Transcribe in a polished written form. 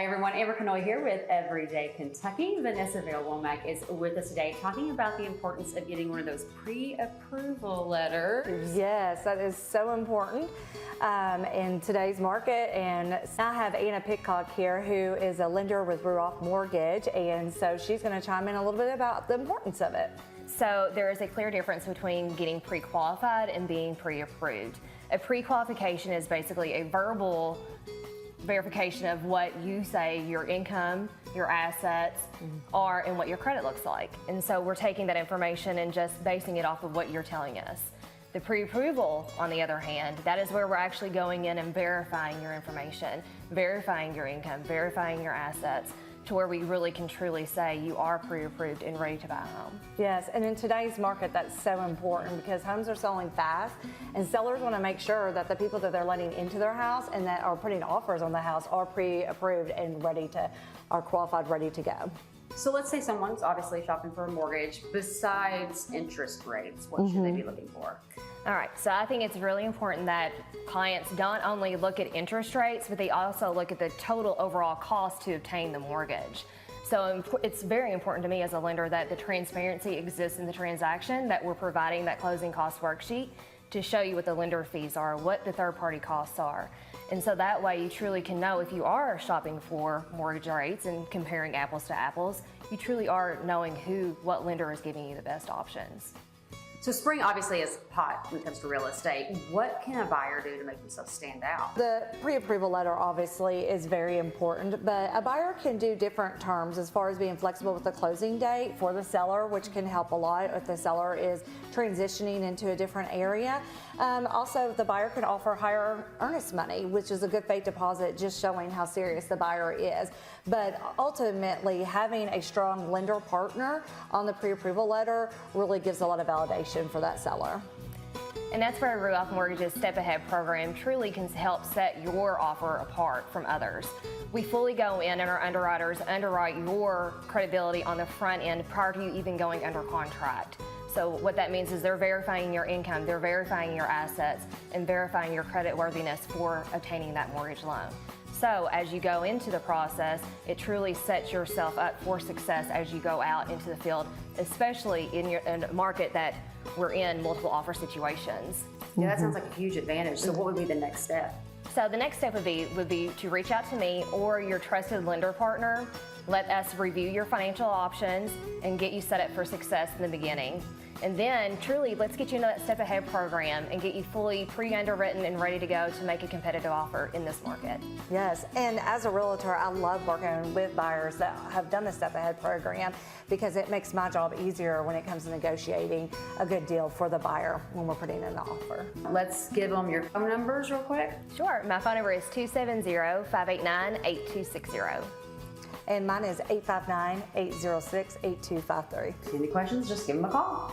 Hi everyone, Amber Canoy here with Everyday Kentucky. Vanessa Womack is with us today talking about the importance of getting one of those pre-approval letters. Yes, that is so important in today's market. And I have Anna Pitcock here, who is a lender with Realty Mortgage, and so she's going to chime in a little bit about the importance of it. So there is a clear difference between getting pre-qualified and being pre-approved. A pre-qualification is basically a verbal verification of what you say your income, your assets are, and what your credit looks like. And so we're taking that information and just basing it off of what you're telling us. The pre-approval, on the other hand, that is where we're actually going in and verifying your information, verifying your income, verifying your assets, to where we really can truly say you are pre-approved and ready to buy a home. Yes, and in today's market, that's so important because homes are selling fast, and sellers want to make sure that the people that they're letting into their house and that are putting offers on the house are pre-approved and are qualified, ready to go. So let's say someone's obviously shopping for a mortgage. Besides interest rates, what should they be looking for? All right, so I think it's really important that clients don't only look at interest rates, but they also look at the total overall cost to obtain the mortgage. So it's very important to me as a lender that the transparency exists in the transaction, that we're providing that closing cost worksheet to show you what the lender fees are, what the third-party costs are. And so that way you truly can know if you are shopping for mortgage rates and comparing apples to apples, you truly are knowing what lender is giving you the best options. So spring obviously is hot when it comes to real estate. What can a buyer do to make themselves stand out? The pre-approval letter obviously is very important, but a buyer can do different terms as far as being flexible with the closing date for the seller, which can help a lot if the seller is transitioning into a different area. Also, the buyer can offer higher earnest money, which is a good faith deposit, just showing how serious the buyer is. But ultimately, having a strong lender partner on the pre-approval letter really gives a lot of validation for that seller. And that's where Realty Mortgage's Step Ahead program truly can help set your offer apart from others. We fully go in and our underwriters underwrite your credibility on the front end prior to you even going under contract. So what that means is they're verifying your income, they're verifying your assets, and verifying your credit worthiness for obtaining that mortgage loan. So as you go into the process, it truly sets yourself up for success as you go out into the field, especially in a market that we're in multiple offer situations. Yeah, that sounds like a huge advantage. So what would be the next step? So the next step would be to reach out to me or your trusted lender partner. Let us review your financial options and get you set up for success in the beginning. And then truly, let's get you into that Step Ahead program and get you fully pre-underwritten and ready to go to make a competitive offer in this market. Yes, and as a realtor, I love working with buyers that have done the Step Ahead program because it makes my job easier when it comes to negotiating a good deal for the buyer when we're putting in the offer. Let's give them your phone numbers real quick. Sure, my phone number is 270-589-8260. And mine is 859-806-8253. Any questions, just give them a call.